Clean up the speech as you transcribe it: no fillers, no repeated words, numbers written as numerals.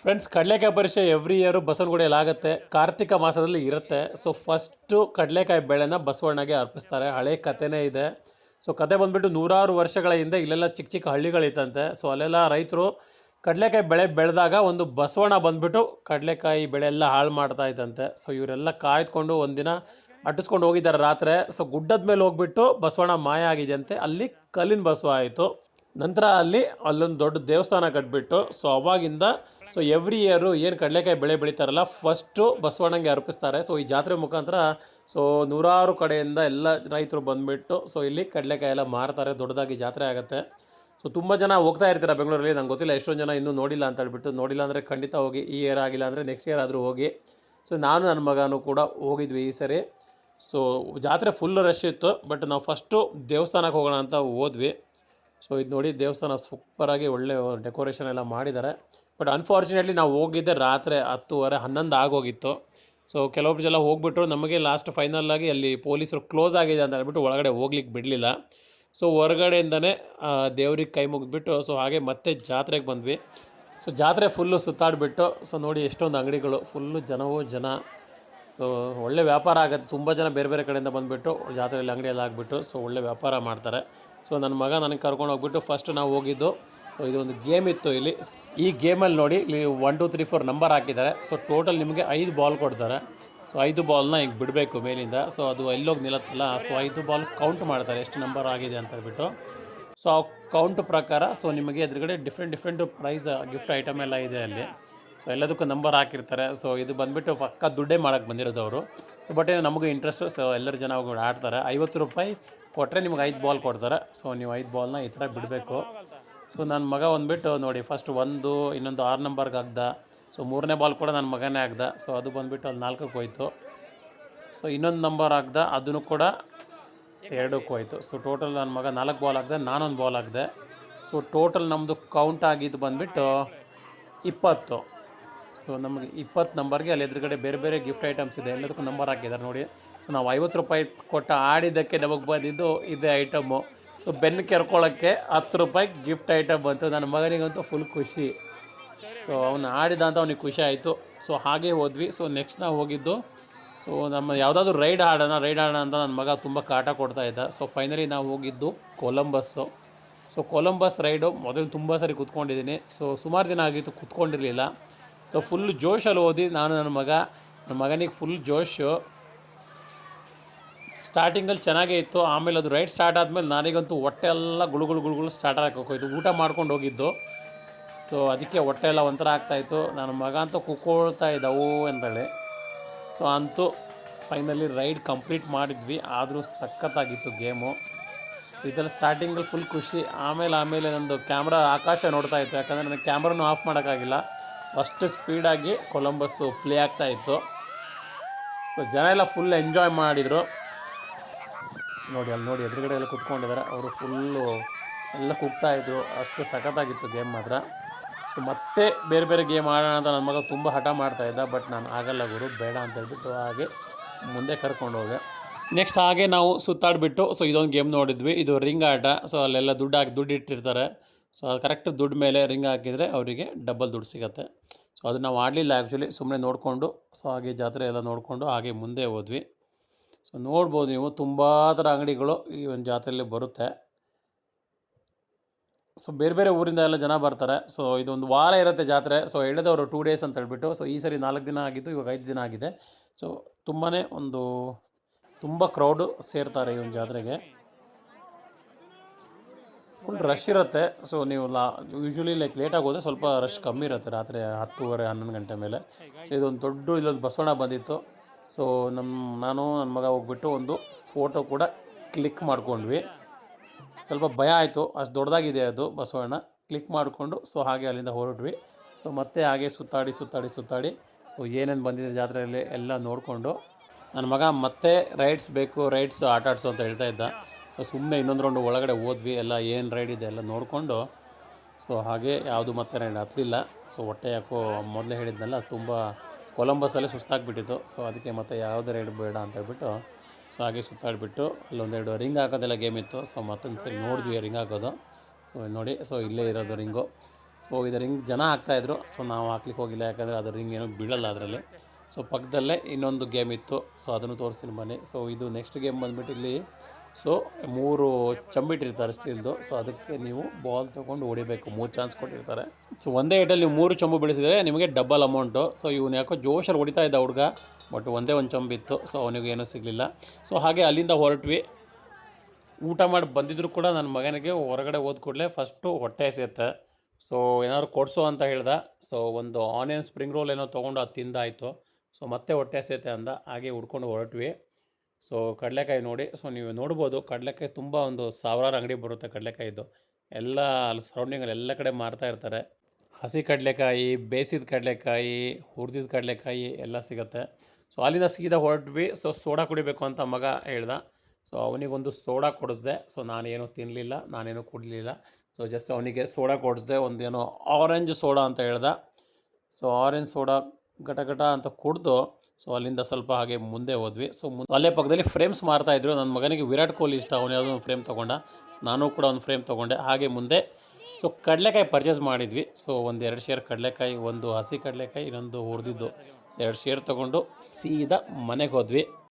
Friends, ಕಡಲೆಕಾಯಿ ಪರಿಷೆ every year ಬಸವನಗುಡಿಯಲ್ಲಿ ಆಗುತ್ತೆ. ಕಾರ್ತಿಕ ಮಾಸದಲ್ಲಿ ಇರುತ್ತೆ. ಸೊ ಫಸ್ಟು ಕಡಲೆಕಾಯಿ ಬೆಳೆನ ಬಸವಣ್ಣಗೆ ಅರ್ಪಿಸ್ತಾರೆ. ಹಳೆ ಕಥೆನೇ ಇದೆ. ಸೊ ಕತೆ ಬಂದುಬಿಟ್ಟು ನೂರಾರು ವರ್ಷಗಳ ಹಿಂದೆ ಇಲ್ಲೆಲ್ಲ ಚಿಕ್ಕ ಚಿಕ್ಕ ಹಳ್ಳಿಗಳಿತ್ತಂತೆ. ಸೊ ಅಲ್ಲೆಲ್ಲ ರೈತರು ಕಡಲೆಕಾಯಿ ಬೆಳೆ ಬೆಳೆದಾಗ ಒಂದು ಬಸವಣ್ಣ ಬಂದುಬಿಟ್ಟು ಕಡಲೆಕಾಯಿ ಬೆಳೆ ಎಲ್ಲ ಹಾಳು ಮಾಡ್ತಾ ಇದ್ದಂತೆ. ಸೊ ಇವರೆಲ್ಲ ಕಾಯ್ದುಕೊಂಡು ಒಂದಿನ ಅಟ್ಟಿಸ್ಕೊಂಡು ಹೋಗಿದ್ದಾರೆ ರಾತ್ರಿ. ಸೊ ಗುಡ್ಡದ ಮೇಲೆ ಹೋಗ್ಬಿಟ್ಟು ಬಸವಣ್ಣ ಮಾಯ ಆಗಿದೆಯಂತೆ. ಅಲ್ಲಿ ಕಲ್ಲಿನ ಬಸವ ಆಯಿತು. ನಂತರ ಅಲ್ಲೊಂದು ದೊಡ್ಡ ದೇವಸ್ಥಾನ ಕಟ್ಬಿಟ್ಟು ಸೊ ಅವಾಗಿಂದ ಸೊ ಎವ್ರಿ ಇಯರು ಏನು ಕಡಲೆಕಾಯಿ ಬೆಳೆ ಬೆಳೀತಾರಲ್ಲ ಫಸ್ಟು ಬಸವಣ್ಣಂಗೆ ಅರ್ಪಿಸ್ತಾರೆ. ಸೊ ಈ ಜಾತ್ರೆ ಮುಖಾಂತರ ಸೊ ನೂರಾರು ಕಡೆಯಿಂದ ಎಲ್ಲ ರೈತರು ಬಂದುಬಿಟ್ಟು ಸೊ ಇಲ್ಲಿ ಕಡಲೆಕಾಯಿ ಎಲ್ಲ ಮಾರ್ತಾರೆ. ದೊಡ್ಡದಾಗಿ ಜಾತ್ರೆ ಆಗುತ್ತೆ. ಸೊ ತುಂಬ ಜನ ಹೋಗ್ತಾ ಇರ್ತಾರೆ ಬೆಂಗಳೂರಲ್ಲಿ. ನಂಗೆ ಗೊತ್ತಿಲ್ಲ ಎಷ್ಟೊಂದು ಜನ ಇನ್ನೂ ನೋಡಿಲ್ಲ ಅಂತ ಹೇಳ್ಬಿಟ್ಟು. ನೋಡಿಲ್ಲ ಅಂದರೆ ಖಂಡಿತ ಹೋಗಿ. ಈ ಇಯರ್ ಆಗಿಲ್ಲ ಅಂದರೆ ನೆಕ್ಸ್ಟ್ ಇಯರ್ ಆದರೂ ಹೋಗಿ. ಸೊ ನಾನು ನನ್ನ ಮಗನೂ ಕೂಡ ಹೋಗಿದ್ವಿ ಈ ಸರಿ. ಸೊ ಜಾತ್ರೆ ಫುಲ್ ರಶ್ ಇತ್ತು. ಬಟ್ ನಾವು ಫಸ್ಟು ದೇವಸ್ಥಾನಕ್ಕೆ ಹೋಗೋಣ ಅಂತ ಹೋದ್ವಿ. ಸೊ ಇದು ನೋಡಿ, ದೇವಸ್ಥಾನ ಸೂಪರಾಗಿ ಒಳ್ಳೆ ಡೆಕೋರೇಷನ್ ಎಲ್ಲ ಮಾಡಿದ್ದಾರೆ. ಬಟ್ ಅನ್ಫಾರ್ಚುನೇಟ್ಲಿ ನಾವು ಹೋಗಿದ್ದೆ ರಾತ್ರಿ 10:30 11 ಆಗೋಗಿತ್ತು. ಸೊ ಕೆಲವೊಬ್ರು ಜನ ಹೋಗ್ಬಿಟ್ರು. ನಮಗೆ ಲಾಸ್ಟ್ ಫೈನಲ್ಲಾಗಿ ಅಲ್ಲಿ ಪೊಲೀಸರು ಕ್ಲೋಸ್ ಆಗಿದೆ ಅಂತ ಹೇಳ್ಬಿಟ್ಟು ಒಳಗಡೆ ಹೋಗ್ಲಿಕ್ಕೆ ಬಿಡಲಿಲ್ಲ. ಸೊ ಹೊರಗಡೆಯಿಂದನೇ ದೇವ್ರಿಗೆ ಕೈ ಮುಗಿದ್ಬಿಟ್ಟು ಸೊ ಹಾಗೆ ಮತ್ತೆ ಜಾತ್ರೆಗೆ ಬಂದ್ವಿ. ಸೊ ಜಾತ್ರೆ ಫುಲ್ಲು ಸುತ್ತಾಡಿಬಿಟ್ಟು ಸೊ ನೋಡಿ ಎಷ್ಟೊಂದು ಅಂಗಡಿಗಳು, ಫುಲ್ಲು ಜನವೂ ಜನ. ಸೊ ಒಳ್ಳೆ ವ್ಯಾಪಾರ ಆಗುತ್ತೆ. ತುಂಬ ಜನ ಬೇರೆ ಬೇರೆ ಕಡೆಯಿಂದ ಬಂದುಬಿಟ್ಟು ಜಾತ್ರೆಯಲ್ಲಿ ಅಂಗಡಿಯಲ್ಲಿ ಆಗಿಬಿಟ್ಟು ಸೊ ಒಳ್ಳೆ ವ್ಯಾಪಾರ ಮಾಡ್ತಾರೆ. ಸೊ ನನ್ನ ಮಗ ನನಗೆ ಕರ್ಕೊಂಡು ಹೋಗ್ಬಿಟ್ಟು ಫಸ್ಟ್ ನಾವು ಹೋಗಿದ್ದು. ಸೊ ಇದೊಂದು ಗೇಮ್ ಇತ್ತು ಇಲ್ಲಿ. ಈ ಗೇಮಲ್ಲಿ ನೋಡಿ ಇಲ್ಲಿ 1 2 3 4 ನಂಬರ್ ಹಾಕಿದ್ದಾರೆ. ಸೊ ಟೋಟಲ್ ನಿಮಗೆ 5 ಬಾಲ್ ಕೊಡ್ತಾರೆ. ಸೊ 5 ಬಾಲ್ನ ಈಗ ಬಿಡಬೇಕು ಮೇಲಿಂದ. ಸೊ ಅದು ಎಲ್ಲೋಗಿ ನಿಲ್ಲತ್ತಲ್ಲ. ಸೊ 5 ಬಾಲ್ ಕೌಂಟ್ ಮಾಡ್ತಾರೆ ಎಷ್ಟು ನಂಬರ್ ಆಗಿದೆ ಅಂತ ಹೇಳ್ಬಿಟ್ಟು. ಸೊ ಆ ಕೌಂಟ್ ಪ್ರಕಾರ ಸೊ ನಿಮಗೆ ಎದುರುಗಡೆ ಡಿಫ್ರೆಂಟ್ ಪ್ರೈಸ್ ಗಿಫ್ಟ್ ಐಟಮ್ ಎಲ್ಲ ಇದೆ ಅಲ್ಲಿ. ಸೊ ಎಲ್ಲದಕ್ಕೂ ನಂಬರ್ ಹಾಕಿರ್ತಾರೆ. ಸೊ ಇದು ಬಂದುಬಿಟ್ಟು ಪಕ್ಕ ದುಡ್ಡೇ ಮಾಡೋಕ್ಕೆ ಬಂದಿರೋದು ಅವರು. ಸೊ ಬಟ್ ನಮಗೂ ಇಂಟ್ರೆಸ್ಟು. ಸೊ ಎಲ್ಲರ ಜನ ಆಡ್ತಾರೆ. 50 ರೂಪಾಯಿ ಕೊಟ್ಟರೆ ನಿಮ್ಗೆ 5 ಬಾಲ್ ಕೊಡ್ತಾರೆ. ಸೊ ನೀವು 5 ಬಾಲ್ನ ಈ ಥರ ಬಿಡಬೇಕು. ಸೊ ನನ್ನ ಮಗ ಬಂದುಬಿಟ್ಟು ನೋಡಿ ಫಸ್ಟ್ ಇನ್ನೊಂದು 6 ನಂಬರ್ಗೆ ಆಗ್ದ. ಸೊ 3ನೇ ಬಾಲ್ ಕೂಡ ನನ್ನ ಮಗನೇ ಆಗ್ದ. ಸೊ ಅದು ಬಂದುಬಿಟ್ಟು ಅಲ್ಲಿ 4ಕ್ಕೆ ಹೋಯ್ತು. ಸೊ ಇನ್ನೊಂದು ನಂಬರ್ ಆಗ್ದ, ಅದನ್ನು ಕೂಡ 2ಕ್ಕೆ ಹೋಯ್ತು. ಸೊ ಟೋಟಲ್ ನನ್ನ ಮಗ 4 ಬಾಲ್ ಆಗ್ದೆ, ನಾನೊಂದು ಬಾಲ್ ಆಗ್ದೆ. ಸೊ ಟೋಟಲ್ ನಮ್ಮದು ಕೌಂಟ್ ಆಗಿದ್ದು ಬಂದುಬಿಟ್ಟು 20. ಸೊ ನಮಗೆ 20 ನಂಬರ್ಗೆ ಅಲ್ಲಿ ಎದುರುಗಡೆ ಬೇರೆ ಬೇರೆ ಗಿಫ್ಟ್ ಐಟಮ್ಸ್ ಇದೆ. ಎಲ್ಲದಕ್ಕೂ ನಂಬರ್ ಹಾಕಿದ್ದಾರೆ ನೋಡಿ. ಸೊ ನಾವು 50 ರೂಪಾಯಿ ಕೊಟ್ಟು ಆಡಿದ್ದಕ್ಕೆ ನಮಗೆ ಬಂದಿದ್ದು ಇದೇ ಐಟಮು. ಸೊ ಬೆನ್ನು ಕೆರ್ಕೊಳ್ಳೋಕ್ಕೆ 10 ರೂಪಾಯಿ ಗಿಫ್ಟ್ ಐಟಮ್ ಬಂತು. ನನ್ನ ಮಗನಿಗಂತೂ ಫುಲ್ ಖುಷಿ. ಸೊ ಅವನು ಆಡಿದ ಅಂತ ಅವ್ನಿಗೆ ಖುಷಿ ಆಯಿತು. ಸೊ ಹಾಗೆ ಹೋದ್ವಿ. ಸೊ ನೆಕ್ಸ್ಟ್ ನಾವು ಹೋಗಿದ್ದು ಸೊ ನಮ್ಮ ಯಾವುದಾದ್ರೂ ರೈಡ್ ಆಡೋಣ ಅಂತ ನನ್ನ ಮಗ ತುಂಬ ಕಾಟ ಕೊಡ್ತಾಯಿದ್ದ. ಸೊ ಫೈನಲಿ ನಾವು ಹೋಗಿದ್ದು ಕೊಲಂಬಸ್ಸು. ಸೊ ಕೊಲಂಬಸ್ ರೈಡು ಮೊದಲು ತುಂಬ ಸರಿ ಕೂತ್ಕೊಂಡಿದ್ದೀನಿ. ಸೊ ಸುಮಾರು ದಿನ ಆಗಿತ್ತು ಕೂತ್ಕೊಂಡಿರಲಿಲ್ಲ. ಸೊ ಫುಲ್ ಜೋಶಲ್ಲಿ ಓದಿ ನಾನು ನನ್ನ ಮಗನಿಗೆ ಫುಲ್ ಜೋಶು. ಸ್ಟಾರ್ಟಿಂಗಲ್ಲಿ ಚೆನ್ನಾಗೇ ಇತ್ತು. ಆಮೇಲೆ ಅದು ರೈಡ್ ಸ್ಟಾರ್ಟ್ ಆದಮೇಲೆ ನನಗಂತೂ ಹೊಟ್ಟೆ ಎಲ್ಲ ಗುಳುಗುಳು ಸ್ಟಾರ್ಟ್ ಆಗೋಯ್ತು. ಊಟ ಮಾಡ್ಕೊಂಡು ಹೋಗಿದ್ದು. ಸೊ ಅದಕ್ಕೆ ಹೊಟ್ಟೆ ಎಲ್ಲ ಒಂಥರ ಆಗ್ತಾಯಿತ್ತು. ನನ್ನ ಮಗ ಅಂತೂ ಕುಕ್ಕೊಳ್ತಾ ಇದ್ದವು ಅಂತೇಳಿ. ಸೊ ಅಂತೂ ಫೈನಲಿ ರೈಡ್ ಕಂಪ್ಲೀಟ್ ಮಾಡಿದ್ವಿ. ಆದರೂ ಸಖತ್ತಾಗಿತ್ತು ಗೇಮು. ಸೊ ಇದೆಲ್ಲ ಸ್ಟಾರ್ಟಿಂಗಲ್ಲಿ ಫುಲ್ ಖುಷಿ. ಆಮೇಲೆ ನಂದು ಕ್ಯಾಮ್ರಾ ಆಕಾಶ ನೋಡ್ತಾ ಇತ್ತು. ಯಾಕಂದರೆ ನನಗೆ ಕ್ಯಾಮ್ರಾನೂ ಆಫ್ ಮಾಡೋಕ್ಕಾಗಿಲ್ಲ. ಅಷ್ಟು ಸ್ಪೀಡಾಗಿ ಕೊಲಂಬಸ್ಸು ಪ್ಲೇ ಆಗ್ತಾಯಿತ್ತು. ಸೊ ಜನ ಎಲ್ಲ ಫುಲ್ ಎಂಜಾಯ್ ಮಾಡಿದರು. ನೋಡಿ ಅಲ್ಲಿ ನೋಡಿ ಎದುರುಗಡೆ ಎಲ್ಲ ಕೂತ್ಕೊಂಡಿದ್ದಾರೆ. ಅವರು ಫುಲ್ಲು ಎಲ್ಲ ಕೂಗ್ತಾಯಿದ್ರು. ಅಷ್ಟು ಸಖತ್ತಾಗಿತ್ತು ಗೇಮ್ ಮಾತ್ರ. ಸೊ ಮತ್ತೆ ಬೇರೆ ಬೇರೆ ಗೇಮ್ ಆಡೋಣ ಅಂತ ನನ್ನ ಮಗ ತುಂಬ ಹಠ ಮಾಡ್ತಾಯಿದ್ದ. ಬಟ್ ನಾನು ಆಗಲ್ಲ ಗುರು, ಬೇಡ ಅಂತ ಹೇಳ್ಬಿಟ್ಟು ಹಾಗೆ ಮುಂದೆ ಕರ್ಕೊಂಡು ಹೋದೆ. ನೆಕ್ಸ್ಟ್ ಹಾಗೆ ನಾವು ಸುತ್ತಾಡಿಬಿಟ್ಟು ಸೊ ಇದೊಂದು ಗೇಮ್ ನೋಡಿದ್ವಿ. ಇದು ರಿಂಗ್ ಆಟ. ಸೊ ಅಲ್ಲೆಲ್ಲ ದುಡ್ಡು ಇಟ್ಟಿರ್ತಾರೆ. ಸೊ ಅದು ಕರೆಕ್ಟ್ ದುಡ್ಡು ಮೇಲೆ ರಿಂಗ್ ಹಾಕಿದರೆ ಅವರಿಗೆ ಡಬಲ್ ದುಡ್ಡು ಸಿಗುತ್ತೆ. ಸೊ ಅದು ನಾವು ಆಡಲಿಲ್ಲ ಆ್ಯಕ್ಚುಲಿ, ಸುಮ್ಮನೆ ನೋಡಿಕೊಂಡು ಸೊ ಹಾಗೆ ಜಾತ್ರೆ ಎಲ್ಲ ನೋಡಿಕೊಂಡು ಹಾಗೆ ಮುಂದೆ ಹೋದ್ವಿ. ಸೊ ನೋಡ್ಬೋದು ನೀವು ತುಂಬ ಥರ ಅಂಗಡಿಗಳು ಈ ಒಂದು ಜಾತ್ರೆಯಲ್ಲಿ ಬರುತ್ತೆ. ಸೊ ಬೇರೆ ಬೇರೆ ಊರಿಂದ ಎಲ್ಲ ಜನ ಬರ್ತಾರೆ. ಸೊ ಇದೊಂದು ವಾರ ಇರುತ್ತೆ ಜಾತ್ರೆ. ಸೊ ಹೇಳಿದವರು 2 ಡೇಸ್ ಅಂತ ಹೇಳ್ಬಿಟ್ಟು. ಸೊ ಈ ಸರಿ 4 ದಿನ ಆಗಿದ್ದು, ಇವಾಗ 5 ದಿನ ಆಗಿದೆ. ಸೊ ತುಂಬ ಕ್ರೌಡು ಸೇರ್ತಾರೆ ಈ ಒಂದು ಜಾತ್ರೆಗೆ. ಫುಲ್ ರಶ್ ಇರುತ್ತೆ. ಸೊ ನೀವು ಯೂಶ್ವಲಿ ಲೇಟಾಗಿ ಹೋದರೆ ಸ್ವಲ್ಪ ರಶ್ ಕಮ್ಮಿ ಇರುತ್ತೆ. ರಾತ್ರಿ 10:30 11 ಗಂಟೆ ಮೇಲೆ. ಸೊ ಇಲ್ಲೊಂದು ಬಸವಣ್ಣ ಬಂದಿತ್ತು. ಸೊ ನಾನು ನನ್ನ ಮಗ ಹೋಗ್ಬಿಟ್ಟು ಒಂದು ಫೋಟೋ ಕೂಡ ಕ್ಲಿಕ್ ಮಾಡ್ಕೊಂಡ್ವಿ. ಸ್ವಲ್ಪ ಭಯ ಆಯಿತು, ಅಷ್ಟು ದೊಡ್ಡದಾಗಿದೆ ಅದು ಬಸವಣ್ಣ. ಕ್ಲಿಕ್ ಮಾಡಿಕೊಂಡು ಸೊ ಹಾಗೆ ಅಲ್ಲಿಂದ ಹೊರಟ್ವಿ. ಸೊ ಮತ್ತೆ ಹಾಗೆ ಸುತ್ತಾಡಿ ಸೊ ಏನೇನು ಬಂದಿದೆ ಜಾತ್ರೆಯಲ್ಲಿ ಎಲ್ಲ ನೋಡಿಕೊಂಡು ನನ್ನ ಮಗ ಮತ್ತೆ ರೈಡ್ಸ್ ಆಟ ಆಡಿಸು ಅಂತ ಹೇಳ್ತಾ ಇದ್ದ. ಸೊ ಸುಮ್ಮನೆ ಇನ್ನೊಂದು ರೌಂಡು ಒಳಗಡೆ ಹೋದ್ವಿ. ಎಲ್ಲ ಏನು ರೈಡ್ ಇದೆ ಎಲ್ಲ ನೋಡಿಕೊಂಡು ಸೊ ಹಾಗೆ ಯಾವುದು ಮತ್ತೆ ರೈಡ್ ಹತ್ತಲಿಲ್ಲ. ಸೊ ಹೊಟ್ಟೆ ಯಾಕೋ ಮೊದಲೇ ಹೇಳಿದ್ನಲ್ಲ ತುಂಬ ಕೊಲಂಬಸ್ಸಲ್ಲೇ ಸುಸ್ತಾಗಿಬಿಟ್ಟಿತ್ತು. ಸೊ ಅದಕ್ಕೆ ಮತ್ತೆ ಯಾವುದೇ ರೈಡ್ ಬೇಡ ಅಂತ ಹೇಳ್ಬಿಟ್ಟು ಸೊ ಹಾಗೆ ಸುತ್ತಾಡಿಬಿಟ್ಟು ಅಲ್ಲೊಂದೆರಡು ರಿಂಗ್ ಹಾಕೋದೆಲ್ಲ ಗೇಮ್ ಇತ್ತು. ಸೊ ಮತ್ತೊಂದು ಸರಿ ನೋಡಿದ್ವಿ ರಿಂಗ್ ಹಾಕೋದು. ಸೊ ನೋಡಿ, ಸೊ ಇಲ್ಲೇ ಇರೋದು ರಿಂಗು. ಸೊ ಇದು ರಿಂಗ್ ಜನ ಹಾಕ್ತಾಯಿದ್ರು. ಸೊ ನಾವು ಹಾಕ್ಲಿಕ್ಕೆ ಹೋಗಿಲ್ಲ, ಯಾಕಂದರೆ ಅದು ರಿಂಗ್ ಏನೂ ಬೀಳಲ್ಲ ಅದರಲ್ಲಿ. ಸೊ ಪಕ್ಕದಲ್ಲೇ ಇನ್ನೊಂದು ಗೇಮ್ ಇತ್ತು, ಸೊ ಅದನ್ನು ತೋರಿಸ್ತೀನಿ ಬನ್ನಿ. ಸೊ ಇದು ನೆಕ್ಸ್ಟ್ ಗೇಮ್ ಬಂದುಬಿಟ್ಟು ಇಲ್ಲಿ ಸೊ 3 ಚಂಬಿಟ್ಟಿರ್ತಾರೆ ಸ್ಟೀಲ್ದು. ಸೊ ಅದಕ್ಕೆ ನೀವು ಬಾಲ್ ತೊಗೊಂಡು ಹೊಡಿಬೇಕು. 3 ಚಾನ್ಸ್ ಕೊಟ್ಟಿರ್ತಾರೆ. ಸೊ ಒಂದೇ ಏಟಲ್ಲಿ ನೀವು 3 ಚಂಬು ಬೆಳೆಸಿದರೆ ನಿಮಗೆ ಡಬಲ್ ಅಮೌಂಟು. ಸೊ ಇವನು ಯಾಕೋ ಜೋಶಲ್ಲಿ ಹೊಡಿತಾ ಇದ್ದ ಹುಡುಗ, ಬಟ್ ಒಂದೇ ಒಂದು ಚಂಬಿತ್ತು. ಸೊ ಅವನಿಗೆ ಏನೂ ಸಿಗಲಿಲ್ಲ. ಸೊ ಹಾಗೆ ಅಲ್ಲಿಂದ ಹೊರಟ್ವಿ. ಊಟ ಮಾಡಿ ಬಂದಿದ್ರು ಕೂಡ ನನ್ನ ಮಗನಿಗೆ ಹೊರಗಡೆ ಹೋದ ಕೂಡಲೇ ಫಸ್ಟು ಹೊಟ್ಟೆ ಹಸಿಯುತ್ತೆ. ಸೊ ಏನಾದ್ರು ಕೊಡಿಸು ಅಂತ ಹೇಳ್ದೆ. ಸೊ ಒಂದು ಆನಿಯನ್ ಸ್ಪ್ರಿಂಗ್ ರೋಲ್ ಏನೋ ತೊಗೊಂಡು ಅದು ತಿಂದಾಯಿತು. ಸೊ ಮತ್ತೆ ಹೊಟ್ಟೆ ಹಸಿಯುತ್ತೆ ಅಂದ. ಹಾಗೆ ಹುಡ್ಕೊಂಡು ಹೊರಟ್ವಿ. ಸೊ ಕಡಲೆಕಾಯಿ ನೋಡಿ, ಸೊ ನೀವು ನೋಡ್ಬೋದು ಕಡಲೆಕಾಯಿ ತುಂಬ ಒಂದು ಸಾವಿರಾರು ಅಂಗಡಿ ಬರುತ್ತೆ ಕಡಲೆಕಾಯಿದು. ಎಲ್ಲ ಅಲ್ಲಿ ಸರೌಂಡಿಂಗಲ್ಲಿ ಎಲ್ಲ ಕಡೆ ಮಾರ್ತಾ ಇರ್ತಾರೆ. ಹಸಿ ಕಡಲೆಕಾಯಿ, ಬೇಯಿಸಿದ ಕಡಲೆಕಾಯಿ, ಹುರಿದಿದ ಕಡಲೆಕಾಯಿ ಎಲ್ಲ ಸಿಗುತ್ತೆ. ಸೊ ಅಲ್ಲಿಂದ ಸೀದಾ ಹೊರಟ್ವಿ. ಸೊ ಸೋಡಾ ಕುಡಿಬೇಕು ಅಂತ ಮಗ ಹೇಳ್ದ. ಸೊ ಅವನಿಗೊಂದು ಸೋಡಾ ಕೊಡಿಸ್ದೆ. ಸೊ ನಾನೇನು ತಿನ್ನಲಿಲ್ಲ, ನಾನೇನು ಕುಡಲಿಲ್ಲ. ಸೊ ಜಸ್ಟ್ ಅವನಿಗೆ ಸೋಡಾ ಕೊಡಿಸ್ದೆ. ಒಂದೇನೋ ಆರೆಂಜ್ ಸೋಡಾ ಅಂತ ಹೇಳ್ದ. ಸೊ ಆರೆಂಜ್ ಸೋಡಾ ಘಟ ಅಂತ ಕುಡಿದು ಸೊ ಅಲ್ಲಿಂದ ಸ್ವಲ್ಪ ಹಾಗೆ ಮುಂದೆ ಹೋದ್ವಿ. ಸೊ ಅಲ್ಲೇ ಪಕ್ಕದಲ್ಲಿ ಫ್ರೇಮ್ಸ್ ಮಾರ್ತಾಯಿದ್ರು. ನನ್ನ ಮಗನಿಗೆ ವಿರಾಟ್ ಕೊಹ್ಲಿ ಇಷ್ಟ, ಅವನು ಯಾವುದೋ ಒಂದು ಫ್ರೇಮ್ ತೊಗೊಂಡ. ನಾನು ಕೂಡ ಒಂದು ಫ್ರೇಮ್ ತೊಗೊಂಡೆ. ಹಾಗೆ ಮುಂದೆ ಸೊ ಕಡಲೆಕಾಯಿ ಪರ್ಚೇಸ್ ಮಾಡಿದ್ವಿ. ಸೊ ಒಂದು 2 ಶೇರ್ ಕಡಲೆಕಾಯಿ, ಒಂದು ಹಸಿ ಕಡಲೆಕಾಯಿ, ಇನ್ನೊಂದು ಹುರಿದಿದ್ದು. ಸೊ 2 ಶೇರ್ ತೊಗೊಂಡು ಸೀದಾ ಮನೆಗೆ ಹೋದ್ವಿ.